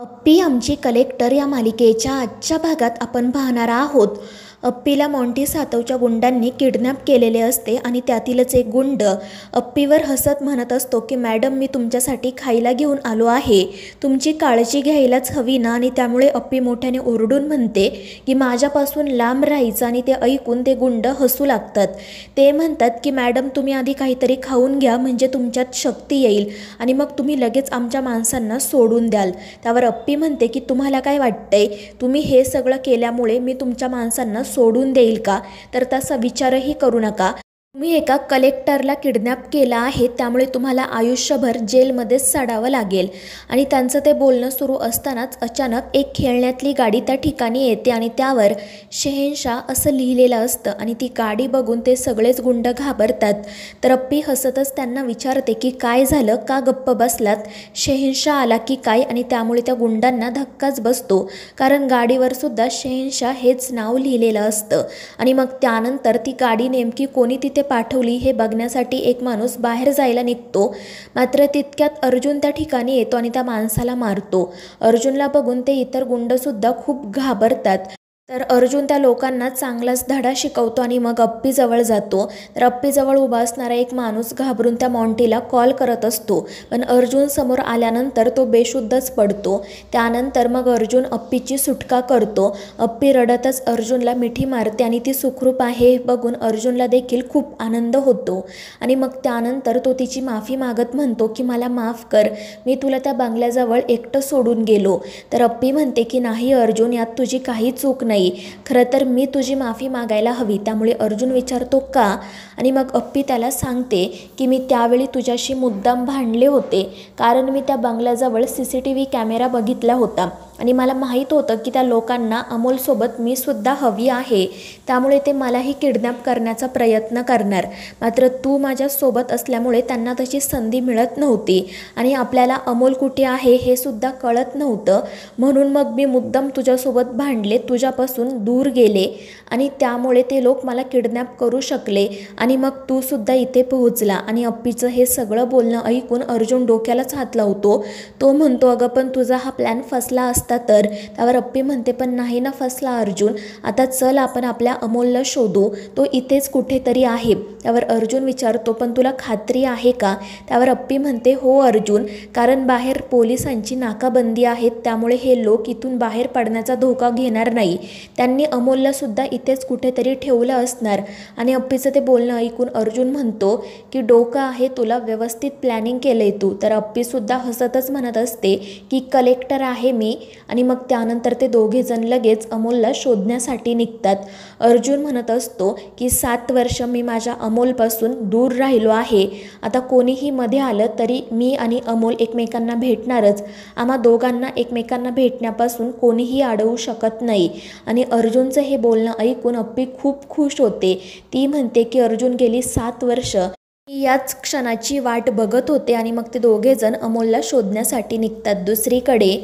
अप्पी आमची कलेक्टर या मालिकेच्या आजच्या भागात आपण पाहणार आहोत. अप्पीला मॉन्टी सातवच्या गुंडांनी किडनॅप केलेले असते आणि त्यातीलच एक गुंड अप्पीवर हसत म्हणत असतो की मॅडम, मी तुमच्यासाठी खायला घेऊन आलो आहे, तुमची काळजी घ्यायलाच हवी ना. आणि त्यामुळे अप्पी मोठ्याने ओरडून म्हणते की माझ्यापासून लांब राहायचं. आणि ते ऐकून ते गुंड हसू लागतात. ते म्हणतात की मॅडम, तुम्ही आधी काहीतरी खाऊन घ्या, म्हणजे तुमच्यात शक्ती येईल आणि मग तुम्ही लगेच आमच्या माणसांना सोडून द्याल. त्यावर अप्पी म्हणते की तुम्हाला काय वाटतंय, तुम्ही हे सगळं केल्यामुळे मी तुमच्या माणसांना सोडून देईल का? तर तसा विचारही करू नका. तुम्ही एका कलेक्टरला किडनॅप केला आहे, त्यामुळे तुम्हाला आयुष्यभर जेलमध्येच सडावं लागेल. आणि त्यांचं ते बोलणं सुरू असतानाच अचानक एक खेळण्यातली गाडी त्या ठिकाणी येते आणि त्यावर शहेनशाह असं लिहिलेलं असतं. आणि ती गाडी बघून ते सगळेच गुंड घाबरतात. तर अप्पी हसतच त्यांना विचारते की काय झालं, का गप्प बसलात? शहेनशाह आला की काय? आणि त्यामुळे त्या गुंडांना धक्काच बसतो, कारण गाडीवर सुद्धा शहेनशाह हेच नाव लिहिलेलं असतं. आणि मग त्यानंतर ती गाडी नेमकी कोणी तिथे पाठवली हे बघण्यासाठी एक माणूस बाहेर जायला निघतो. मात्र तितक्यात अर्जुन त्या ठिकाणी येतो आणि त्या माणसाला मारतो. अर्जुनला बघून ते इतर गुंडसुद्धा खूप घाबरतात. तर अर्जुन त्या लोकांना चांगलाच धडा शिकवतो आणि मग अप्पीजवळ जातो. तर अप्पीजवळ उभा असणारा एक माणूस घाबरून त्या मॉन्टीला कॉल करत असतो, पण अर्जुन समोर आल्यानंतर तो बेशुद्धच पडतो. त्यानंतर मग अर्जुन अप्पीची सुटका करतो. अप्पी रडतच अर्जुनला मिठी मारते आणि ती सुखरूप आहे हे बघून अर्जुनला देखील खूप आनंद होतो. आणि मग त्यानंतर तो तिची माफी मागत म्हणतो की मला माफ कर, मी तुला त्या बंगल्याजवळ एकटं सोडून गेलो. तर अप्पी म्हणते की नाही अर्जुन, यात तुझी काही चूक नाही, खरं तर मी तुझी माफी मागायला हवी. त्यामुळे अर्जुन विचारतो का? आणि मग अप्पी त्याला सांगते की मी त्यावेळी तुझ्याशी मुद्दाम भांडले होते, कारण मी त्या बंगल्याजवळ CCTV कॅमेरा बघितला होता आणि मला माहीत होतं की त्या लोकांना अमोलसोबत मी सुद्धा हवी आहे, त्यामुळे ते मलाही किडनॅप करण्याचा प्रयत्न करणार. मात्र तू माझ्यासोबत असल्यामुळे त्यांना तशी संधी मिळत नव्हती आणि आपल्याला अमोल कुठे आहे हे सुद्धा कळत नव्हतं. म्हणून मग मी मुद्दाम तुझ्यासोबत भांडले, तुझ्यापासून दूर गेले आणि त्यामुळे ते लोक मला किडनॅप करू शकले आणि मग तू सुद्धा इथे पोहोचला. आणि अप्पीचं हे सगळं बोलणं ऐकून अर्जुन डोक्यालाच हात लावतो. तो म्हणतो अगं, पण तुझा हा प्लॅन फसला असता तर? त्यावर अप्पी म्हणते पण नाही ना फसला अर्जुन, आता चल आपण आपल्या अमोलला शोधू, तो इथेच कुठेतरी आहे. त्यावर अर्जुन विचारतो पण तुला खात्री आहे का? त्यावर अप्पी म्हणते हो अर्जुन, कारण बाहेर पोलिसांची नाकाबंदी आहे, त्यामुळे हे लोक इथून बाहेर पडण्याचा धोका घेणार नाही. त्यांनी अमोलला सुद्धा इथेच कुठेतरी ठेवलं असणार. आणि अप्पीचं ते बोलणं ऐकून अर्जुन म्हणतो की डोकं आहे तुला, व्यवस्थित प्लॅनिंग केलंय तू. तर अप्पीसुद्धा हसतच म्हणत असते की कलेक्टर आहे मी. आणि मग त्यानंतर ते दोघेजण लगेच अमोलला शोधण्यासाठी निघतात. अर्जुन म्हणत असतो की 7 वर्ष मी माझ्या अमोलपासून दूर राहिलो आहे, आता कोणीही मध्ये आलं तरी मी आणि अमोल एकमेकांना भेटणारच, आम्हा दोघांना एकमेकांना भेटण्यापासून कोणीही अडवू शकत नाही. आणि अर्जुनचं हे बोलणं ऐकून अप्पी खूप खुश होते. ती म्हणते की अर्जुन गेली 7 वर्ष याच क्षणाची वाट बघत होते. आणि मग ते दोघेजण अमोलला शोधण्यासाठी निघतात. दुसरीकडे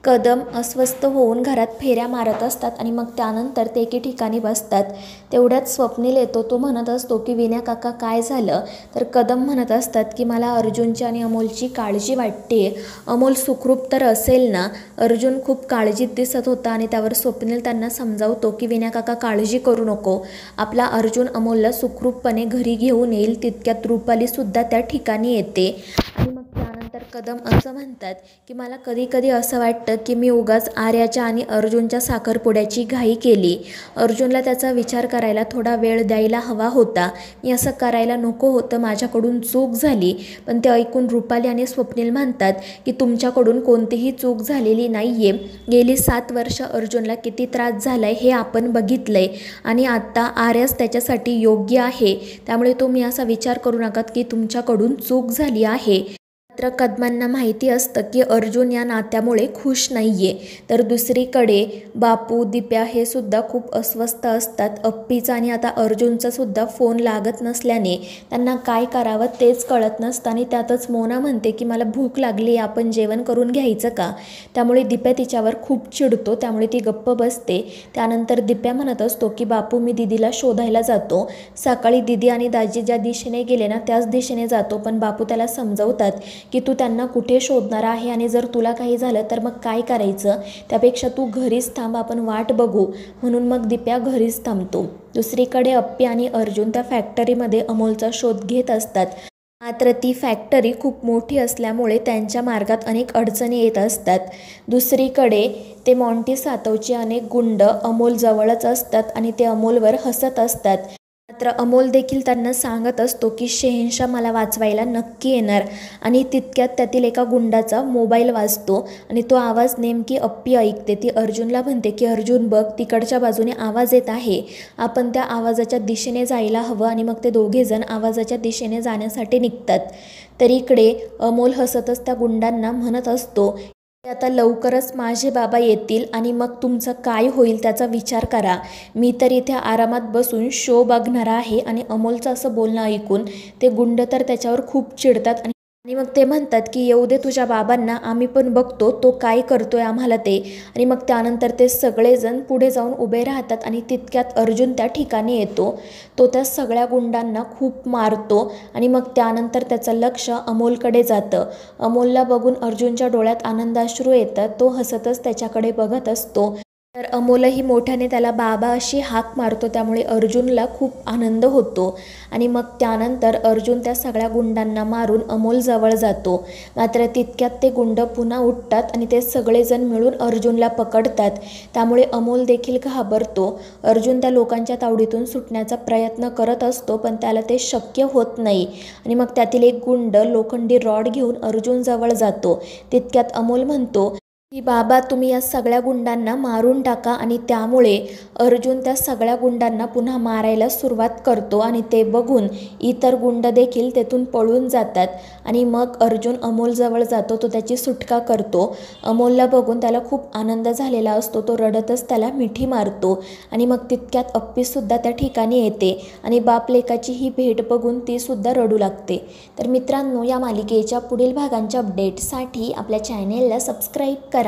कदम अस्वस्थ होऊन घरात फेऱ्या मारत असतात आणि मग त्यानंतर ते एके ठिकाणी बसतात. तेवढ्यात स्वप्नील येतो. तो म्हणत असतो की विनय काका काय झालं? तर कदम म्हणत असतात की मला अर्जुनची आणि अमोलची काळजी वाटते, अमोल सुखरूप तर असेल ना? अर्जुन खूप काळजीत दिसत होता आणि त्यावर स्वप्नील त्यांना समजावतो की विनय काका काळजी करू नको, आपला अर्जुन अमोलला सुखरूपपणे घरी घेऊन येईल. तितक्यात रुपालीसुद्धा त्या ठिकाणी येते. आणि मग त्यानंतर कदम असं म्हणतात की मला कधी कधी असं वाटतं की मी उगाच आर्याच्या आणि अर्जुनच्या साखरपुड्याची घाई केली. अर्जुनला त्याचा विचार करायला थोडा वेळ द्यायला हवा होता, मी असं करायला नको होतं, माझ्याकडून चूक झाली. पण ते ऐकून रुपाली आणि स्वप्नील म्हणतात की तुमच्याकडून कोणतीही चूक झालेली नाही आहे, गेली 7 वर्ष अर्जुनला किती त्रास झाला आहे हे आपण बघितलंय आणि आत्ता आर्याच त्याच्यासाठी योग्य आहे, त्यामुळे तुम्ही असा विचार करू नका की तुमच्याकडून चूक झाली आहे. मात्र कदमांना माहिती असतं की अर्जुन या नात्यामुळे खुश नाहीये. तर दुसरीकडे बापू, दिप्या हे सुद्धा खूप अस्वस्थ असतात. अप्पीचा आणि आता अर्जुनचा सुद्धा फोन लागत नसल्याने त्यांना काय करावं तेच कळत नसतं. आणि त्यातच मोना म्हणते की मला भूक लागली, आपण जेवण करून घ्यायचं का? त्यामुळे दिप्या तिच्यावर खूप चिडतो, त्यामुळे ती गप्प बसते. त्यानंतर दिप्या म्हणत असतो की बापू मी दिदीला शोधायला जातो, सकाळी दिदी आणि दाजी ज्या दिशेने गेले ना त्याच दिशेने जातो. पण बापू त्याला समजवतात की तू त्यांना कुठे शोधणार आहे आणि जर तुला काही झालं तर मग काय करायचं, त्यापेक्षा तू घरीच थांब, आपण वाट बघू. म्हणून मग दिप्या घरीच थांबतो. दुसरीकडे अप्पी आणि अर्जुन त्या फॅक्टरीमध्ये अमोलचा शोध घेत असतात. मात्र ती फॅक्टरी खूप मोठी असल्यामुळे त्यांच्या मार्गात अनेक अडचणी येत असतात. दुसरीकडे ते मॉन्टी सातवचे अनेक गुंड अमोल जवळच असतात आणि ते अमोलवर हसत असतात. मात्र अमोल देखील त्यांना सांगत असतो की शहेनशाह मला वाचवायला नक्की येणार. आणि तितक्यात त्यातील एका गुंडाचा मोबाईल वाजतो आणि तो आवाज नेमकी अप्पी ऐकते. ती अर्जुनला म्हणते की अर्जुन बघ, तिकडच्या बाजूने आवाज येत आहे, आपण त्या आवाजाच्या दिशेने जायला हवं. आणि मग ते दोघेजण आवाजाच्या दिशेने जाण्यासाठी निघतात. तर इकडे अमोल हसतच त्या गुंडांना म्हणत असतो आता लवकरच माझे बाबा येतील आणि मग तुमचं काय होईल त्याचा विचार करा. मी तर इथे आरामात बसून शो बघणार आहे. आणि अमोलचं असं बोलणं ऐकून ते गुंड तर त्याच्यावर खूप चिडतात आणि मग ते म्हणतात की येऊ दे तुझ्या बाबांना, आम्ही पण बघतो तो काय करतोय आम्हाला ते. आणि मग त्यानंतर ते सगळेजण पुढे जाऊन उभे राहतात आणि तितक्यात अर्जुन त्या ठिकाणी येतो. तो त्या सगळ्या गुंडांना खूप मारतो आणि मग त्यानंतर त्याचं लक्ष अमोलकडे जातं. अमोलला बघून अर्जुनच्या डोळ्यात आनंदाश्रू येतात. तो हसतच त्याच्याकडे बघत असतो. तर अमोलही मोठ्याने त्याला बाबा अशी हाक मारतो, त्यामुळे अर्जुनला खूप आनंद होतो. आणि मग त्यानंतर अर्जुन त्या सगळ्या गुंडांना मारून अमोल जवळ जातो. मात्र तितक्यात ते गुंड पुन्हा उठतात आणि ते सगळेजण मिळून अर्जुनला पकडतात. त्यामुळे अमोल देखील घाबरतो. अर्जुन त्या लोकांच्या तावडीतून सुटण्याचा प्रयत्न करत असतो, पण त्याला ते शक्य होत नाही. आणि मग त्यातील एक गुंड लोखंडी रॉड घेऊन अर्जुन जवळ जातो. तितक्यात अमोल म्हणतो की बाबा तुम्ही या सगळ्या गुंडांना मारून टाका. आणि त्यामुळे अर्जुन त्या सगळ्या गुंडांना पुन्हा मारायला सुरुवात करतो आणि ते बघून इतर गुंड देखील तेथून पळून जातात. आणि मग अर्जुन अमोलजवळ जातो, तो त्याची सुटका करतो. अमोलला बघून त्याला खूप आनंद झालेला असतो. तो रडतच त्याला मिठी मारतो. आणि मग तितक्यात अप्पीसुद्धा त्या ठिकाणी येते आणि बापलेकाची ही भेट बघून तीसुद्धा रडू लागते. तर मित्रांनो, या मालिकेच्या पुढील भागांच्या अपडेटसाठी आपल्या चॅनेलला सबस्क्राईब करा.